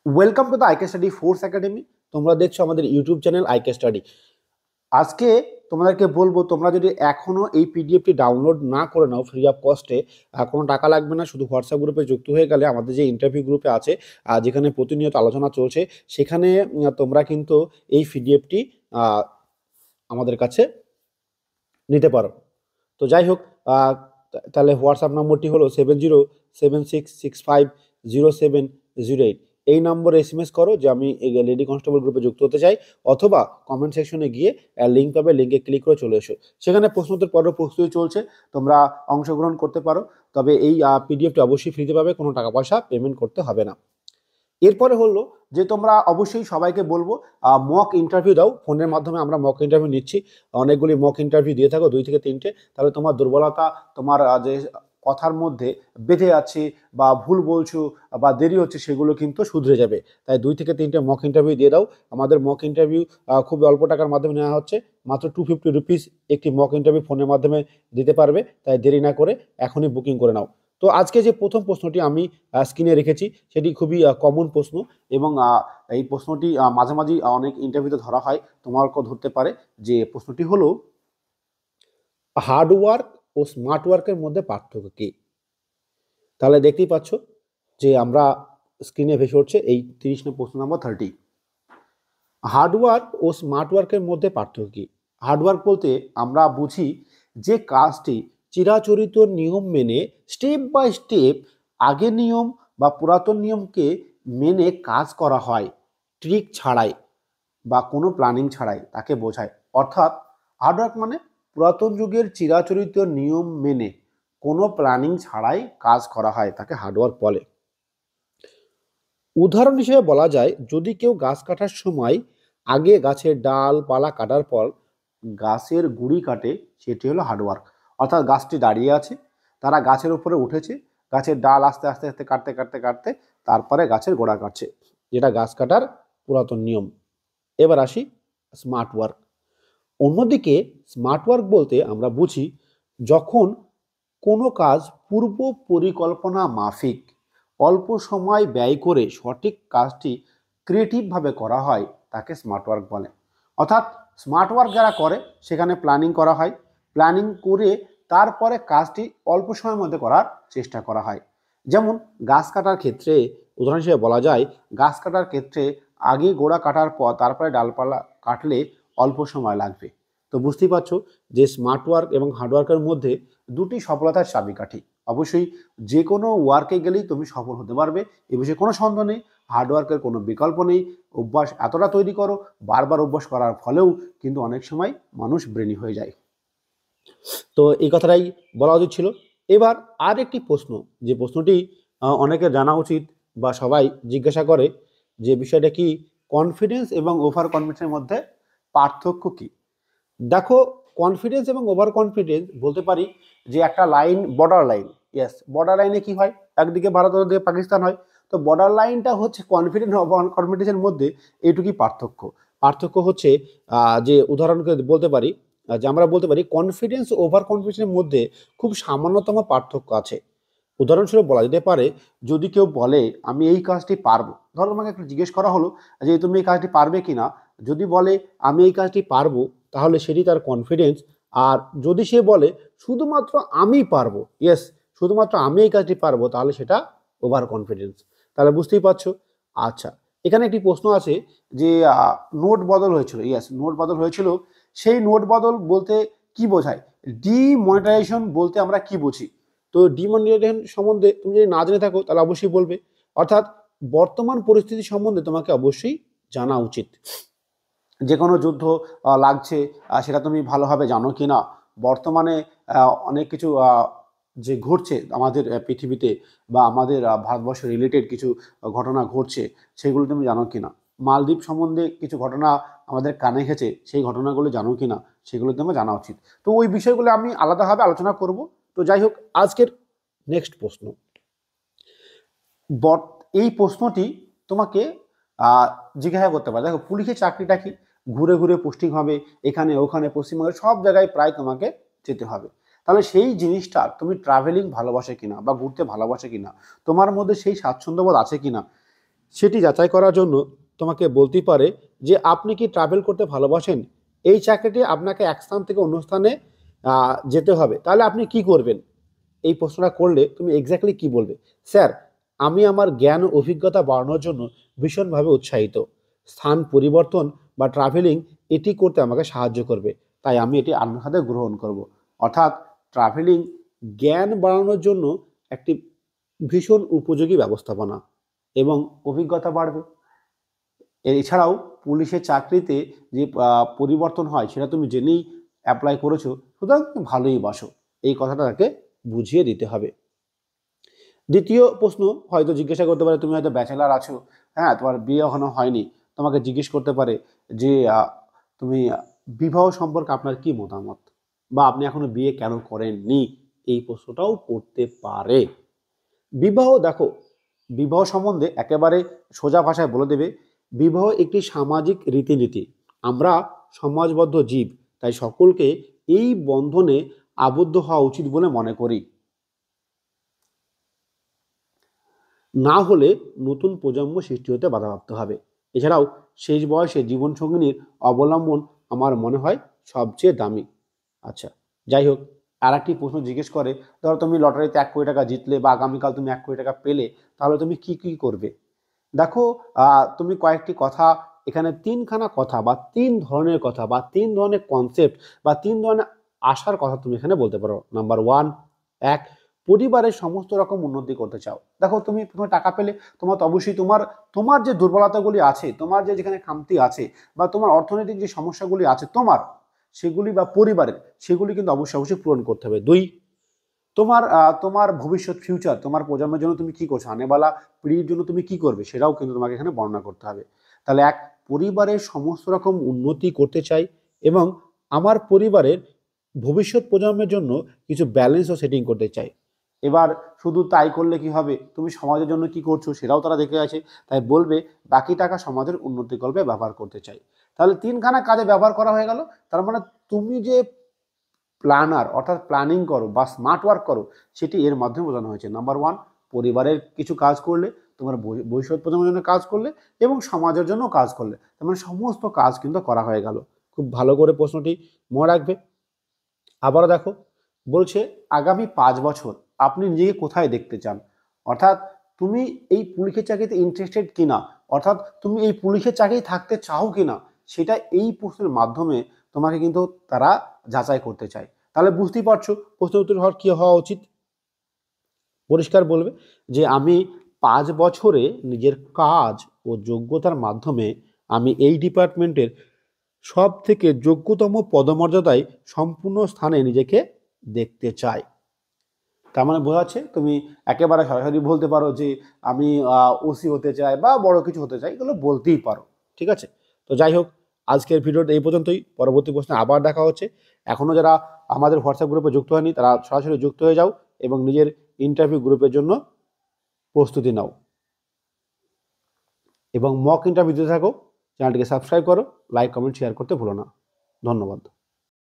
Welcome to the IK study force academy. তোমরা দেখছো আমাদের ইউটিউব চ্যানেল আইকে স্টাডি। আজকে তোমাদেরকে বলবো, তোমরা যদি এখনো এই পিডিএফটি ডাউনলোড না করে নাও ফ্রি অফ কস্টে, কোনো টাকা লাগবে না, শুধু হোয়াটসঅ্যাপ গ্রুপে যুক্ত হয়ে গেলে আমাদের যে ইন্টারভিউ গ্রুপে আছে, যেখানে প্রতিনিয়ত আলোচনা চলছে, সেখানে তোমরা কিন্তু এই পিডিএফটি আমাদের কাছে নিতে পারো। তো যাই হোক, তাহলে হোয়াটসঅ্যাপ নম্বরটি হলো 7076650708। এই নম্বরে এসএমএস করো যে আমি লেডি কনস্টেবল গ্রুপে যুক্ত হতে চাই, অথবা কমেন্ট সেকশনে গিয়ে লিঙ্ক পাবে, লিঙ্কে ক্লিক করে চলে এসো। সেখানে প্রশ্নোত্তর পর্ব প্রস্তুতি চলছে, তোমরা অংশগ্রহণ করতে পারো। তবে এই পিডিএফটি অবশ্যই ফ্রিতে পাবে, কোনো টাকা পয়সা পেমেন্ট করতে হবে না। এরপরে হলো যে তোমরা অবশ্যই সবাইকে বলবো মক ইন্টারভিউ দাও। ফোনের মাধ্যমে আমরা মক ইন্টারভিউ নিচ্ছি, অনেকগুলি মক ইন্টারভিউ দিয়ে থাকো, 2 থেকে 3টে। তাহলে তোমার দুর্বলতা, তোমার যে কথার মধ্যে বেঁধে আছে বা ভুল বলছো বা দেরি হচ্ছে, সেগুলো কিন্তু শুধরে যাবে। তাই 2 থেকে 3টে মক ইন্টারভিউ দিয়ে দাও। আমাদের মক ইন্টারভিউ খুব অল্প টাকার মাধ্যমে নেওয়া হচ্ছে, মাত্র 250 রুপিস একটি মক ইন্টারভিউ ফোনের মাধ্যমে দিতে পারবে। তাই দেরি না করে এখনই বুকিং করে নাও। তো আজকে যে প্রথম প্রশ্নটি আমি স্ক্রিনে রেখেছি, সেটি খুবই কমন প্রশ্ন, এবং এই প্রশ্নটি মাঝে মাঝে অনেক ইন্টারভিউতে ধরা হয়, তোমাকেও ধরতে পারে। যে প্রশ্নটি হলো, হার্ডওয়ার্ক ও স্মার্ট ওয়ার্কের মধ্যে পার্থক্য কী? তাহলে দেখতেই পাচ্ছ যে আমরা স্ক্রিনে ভেসে উঠছে এই 30 নম্বর প্রশ্ন নম্বর 30। হার্ডওয়ার্ক ও স্মার্ট ওয়ার্কের মধ্যে পার্থক্য কী? হার্ডওয়ার্ক বলতে আমরা বুঝি যে কাজটি চিরাচরিত নিয়ম মেনে স্টেপ বাই স্টেপ আগের নিয়ম বা পুরাতন নিয়মকে মেনে কাজ করা হয়, ট্রিক ছাড়াই বা কোনো প্ল্যানিং ছাড়াই, তাকে বোঝায়। অর্থাৎ হার্ডওয়ার্ক মানে পুরাতন যুগের চিরাচরিত নিয়ম মেনে কোনো প্ল্যানিং ছাড়াই কাজ করা হয়, তাকে হার্ডওয়ার্ক বলে। উদাহরণ হিসেবে বলা যায়, যদি কেউ গাছ কাটার সময় আগে গাছের ডাল পালা কাটার পর গাছের গুঁড়ি কাটে, সেটি হলো হার্ডওয়ার্ক। অর্থাৎ গাছটি দাঁড়িয়ে আছে, তারা গাছের উপরে উঠেছে, গাছের ডাল আস্তে আস্তে আস্তে কাটতে কাটতে কাটতে তারপরে গাছের গোড়া কাটছে, যেটা গাছ কাটার পুরাতন নিয়ম। এবার আসি স্মার্ট ওয়ার্ক। অন্যদিকে স্মার্ট ওয়ার্ক বলতে আমরা বুঝি যখন কোনো কাজ পূর্ব পরিকল্পনা মাফিক অল্প সময় ব্যয় করে সঠিক কাজটি ক্রিয়েটিভভাবে করা হয়, তাকে স্মার্ট ওয়ার্ক বলে। অর্থাৎ স্মার্ট ওয়ার্ক যারা করে, সেখানে প্ল্যানিং করা হয়, প্ল্যানিং করে তারপরে কাজটি অল্প সময়ের মধ্যে করার চেষ্টা করা হয়। যেমন গাছ কাটার ক্ষেত্রে উদাহরণ হিসেবে বলা যায়, গাছ কাটার ক্ষেত্রে আগে গোড়া কাটার পর তারপরে ডালপালা কাটলে অল্প সময় লাগবে। তো বুঝতেই পারছো যে স্মার্ট ওয়ার্ক এবং হার্ডওয়ার্কের মধ্যে দুটি সফলতার চাবিকাঠি। অবশ্যই যে কোনো ওয়ার্কে গেলেই তুমি সফল হতে পারবে, এ বিষয়ে কোনো সন্দেহ নেই। হার্ডওয়ার্কের কোনো বিকল্প নেই। অভ্যাস এতটা তৈরি করো, বারবার অভ্যাস করার ফলেও কিন্তু অনেক সময় মানুষ ব্রেনি হয়ে যায়। তো এই কথাটাই বলা উচিত ছিল। এবার আর একটি প্রশ্ন, যে প্রশ্নটি অনেকের জানা উচিত বা সবাই জিজ্ঞাসা করে, যে বিষয়টা কি, কনফিডেন্স এবং ওভার কনফিডেন্সের মধ্যে পার্থক্য কী? দেখো, কনফিডেন্স এবং ওভার কনফিডেন্স বলতে পারি যে একটা line, border line. Yes, border লাইনে কি হয়, একদিকে ভারত অন্যদিকে পাকিস্তান হয়। তো বর্ডার লাইনটা হচ্ছে কনফিডেন্স ওভার কনফিডেন্সের মধ্যে এইটুকুই পার্থক্য। পার্থক্য হচ্ছে যে উদাহরণকে বলতে পারি, যে আমরা বলতে পারি কনফিডেন্স ওভার কনফিডেন্সের মধ্যে খুব সামান্যতম পার্থক্য আছে। উদাহরণস্বরূপ বলা যেতে পারে, যদি কেউ বলে আমি এই কাজটি পারবো, ধরো তোমাকে একটু জিজ্ঞেস করা হলো যে তুমি এই কাজটি পারবে কিনা, যদি বলে আমি এই কাজটি পারবো, তাহলে সেটি তার কনফিডেন্স। আর যদি সে বলে শুধুমাত্র আমি পারবো, ইয়েস শুধুমাত্র আমি এই কাজটি পারবো, তাহলে সেটা ওভার কনফিডেন্স। তাহলে বুঝতেই পারছো। আচ্ছা, এখানে একটি প্রশ্ন আছে যে নোট বদল হয়েছিল। ইয়েস, নোট বদল হয়েছিল। সেই নোট বদল বলতে কি বোঝায়? ডিমনিটাইজেশন বলতে আমরা কি বুঝি? তো ডিমনিটাইজেশন সম্বন্ধে তুমি যদি না জেনে থাকো, তাহলে অবশ্যই বলবে। অর্থাৎ বর্তমান পরিস্থিতি সম্বন্ধে তোমাকে অবশ্যই জানা উচিত। যে কোনো যুদ্ধ লাগছে, সেটা তুমি ভালোভাবে জানো কি না? বর্তমানে অনেক কিছু যে ঘটছে আমাদের পৃথিবীতে বা আমাদের ভারতবর্ষ রিলেটেড কিছু ঘটনা ঘটছে, সেগুলো তুমি জানো কি না? মালদ্বীপ সম্বন্ধে কিছু ঘটনা আমাদের কানে গেছে, সেই ঘটনাগুলো জানো কি না, সেগুলো তোমার জানা উচিত। তো ওই বিষয়গুলো আমি আলাদাভাবে আলোচনা করব। তো যাই হোক, আজকের নেক্সট প্রশ্ন, এই প্রশ্নটি তোমাকে জিজ্ঞাসা করতে পারে। দেখো, পুলিশের চাকরিটা কি? ঘুরে ঘুরে পোস্টিং হবে, এখানে ওখানে পশ্চিমবঙ্গের সব জায়গায় প্রায় তোমাকে যেতে হবে। তাহলে সেই জিনিসটা তুমি ট্রাভেলিং ভালোবাসে কিনা বা ঘুরতে ভালোবাসে কিনা, তোমার মধ্যে সেই স্বাচ্ছন্দ্যবোধ আছে কিনা, সেটি যাচাই করার জন্য তোমাকে বলতে পারে যে আপনি কি ট্রাভেল করতে ভালোবাসেন, এই চাকরিটি আপনাকে এক স্থান থেকে অন্য স্থানে যেতে হবে, তাহলে আপনি কি করবেন? এই প্রশ্নটা করলে তুমি এক্স্যাক্টলি কি বলবে? স্যার, আমি আমার জ্ঞান ও অভিজ্ঞতা বাড়ানোর জন্য ভীষণভাবে উৎসাহিত। স্থান পরিবর্তন বা ট্রাভেলিং এটি করতে আমাকে সাহায্য করবে, তাই আমি এটি আপনার সাথে গ্রহণ করব। অর্থাৎ ট্রাভেলিং জ্ঞান বাড়ানোর জন্য একটি ভীষণ উপযোগী ব্যবস্থাপনা এবং অভিজ্ঞতা বাড়বে। এছাড়াও পুলিশের চাকরিতে যে পরিবর্তন হয় সেটা তুমি জেনেই অ্যাপ্লাই করেছো, সুতরাং তুমি ভালোই বাসো, এই কথাটা তাকে বুঝিয়ে দিতে হবে। দ্বিতীয় প্রশ্ন হয়তো জিজ্ঞাসা করতে পারে, তুমি হয়তো ব্যাচেলার আছো, হ্যাঁ, তোমার বিয়ে এখনো হয়নি, তোমাকে জিজ্ঞেস করতে পারে যে তুমি বিবাহ সম্পর্কে আপনার কি মতামত, বা আপনি এখনো বিয়ে কেন করেননি, এই প্রশ্নটাও করতে পারে। বিবাহ, দেখো, বিবাহ সম্বন্ধে একেবারে সোজা ভাষায় বলে দেবে, বিবাহ একটি সামাজিক রীতিনীতি। আমরা সমাজবদ্ধ জীব, তাই সকলকে এই বন্ধনে আবদ্ধ হওয়া উচিত বলে মনে করি। না হলে নতুন প্রজন্ম সৃষ্টি হতে বাধাপ্রাপ্ত হবে। এছাড়াও শেষ বয়সে জীবনসঙ্গিনীর অবলম্বন আমার মনে হয় সবচেয়ে দামি। আচ্ছা, যাই হোক, আর একটি প্রশ্ন জিজ্ঞেস করে, ধরো তুমি লটারিতে 1 কোটি টাকা জিতলে বা আগামীকাল তুমি 1 কোটি টাকা পেলে, তাহলে তুমি কি কি করবে? দেখো, তুমি কয়েকটি কথা এখানে, তিনখানা কথা বা 3 ধরনের কথা বা 3 ধরনের কনসেপ্ট বা 3 ধরনের আশার কথা তুমি এখানে বলতে পারো। নাম্বার 1, এক, পরিবারের সমস্ত রকম উন্নতি করতে চাও। দেখো, তুমি প্রথমে টাকা পেলে, তোমার তো অবশ্যই তোমার তোমার যে দুর্বলতাগুলি আছে, তোমার যে যেখানে খামতি আছে, বা তোমার অর্থনৈতিক যে সমস্যাগুলি আছে তোমার, সেগুলি বা পরিবারের, সেগুলি কিন্তু অবশ্যই অবশ্যই পূরণ করতে হবে। 2, তোমার ভবিষ্যৎ ফিউচার, তোমার প্রজন্মের জন্য তুমি কি করছো, আনেবালা পিঢ়ির জন্য তুমি কি করবে, সেটাও কিন্তু তোমাকে এখানে বর্ণনা করতে হবে। তাহলে এক, পরিবারের সমস্ত রকম উন্নতি করতে চাই এবং আমার পরিবারের ভবিষ্যৎ প্রজন্মের জন্য কিছু ব্যালেন্স ও সেটিং করতে চাই। এবার শুধু তাই করলে কি হবে, তুমি সমাজের জন্য কি করছো সেটাও তারা দেখে আছে, তাই বলবে বাকি টাকা সমাজের উন্নতি কল্পে ব্যবহার করতে চাই। তাহলে 3খানা কাজে ব্যবহার করা হয়ে গেল। তার মানে তুমি যে প্ল্যানার অর্থাৎ প্ল্যানিং করো বা স্মার্ট ওয়ার্ক করো, সেটি এর মাধ্যমে বোঝানো হয়েছে। নাম্বার 1, পরিবারের কিছু কাজ করলে, তোমার ভবিষ্যৎ প্রজন্মের জন্য কাজ করলে এবং সমাজের জন্য কাজ করলে, তার মানে সমস্ত কাজ কিন্তু করা হয়ে গেল। খুব ভালো করে প্রশ্নটি মনে রাখবে। আবারও দেখো, বলছে আগামী 5 বছর আপনি নিজেকে কোথায় দেখতে চান, অর্থাৎ তুমি এই পুলিশের চাকরিতে ইন্টারেস্টেড কিনা, অর্থাৎ তুমি এই পুলিশের চাকরি থাকতে চাও কিনা, সেটা এই প্রশ্নের মাধ্যমে তোমাকে কিন্তু তারা যাচাই করতে চায়। তাহলে বুঝতেই পারছো প্রশ্নের উত্তর হওয়ার কি হওয়া উচিত। পরিষ্কার বলবে যে আমি 5 বছরে নিজের কাজ ও যোগ্যতার মাধ্যমে আমি এই ডিপার্টমেন্টের সব থেকে যোগ্যতম পদমর্যাদায় সম্পূর্ণ স্থানে নিজেকে দেখতে চাই। তার মানে বোঝা যাচ্ছে তুমি একেবারে সরাসরি বলতে পারো যে আমি ওসি হতে চাই বা বড় কিছু হতে চাই, এগুলো বলতেই পারো। ঠিক আছে, তো যাই হোক, আজকের ভিডিওটা এই পর্যন্তই। পরবর্তী প্রশ্নে আবার দেখা হচ্ছে। এখনও যারা আমাদের হোয়াটসঅ্যাপ গ্রুপে যুক্ত হয়নি, তারা সরাসরি যুক্ত হয়ে যাও এবং নিজের ইন্টারভিউ গ্রুপের জন্য প্রস্তুতি নাও এবং মক ইন্টারভিউ দিতে থাকো। চ্যানেলটিকে সাবস্ক্রাইব করো, লাইক, কমেন্ট, শেয়ার করতে ভুলো না। ধন্যবাদ।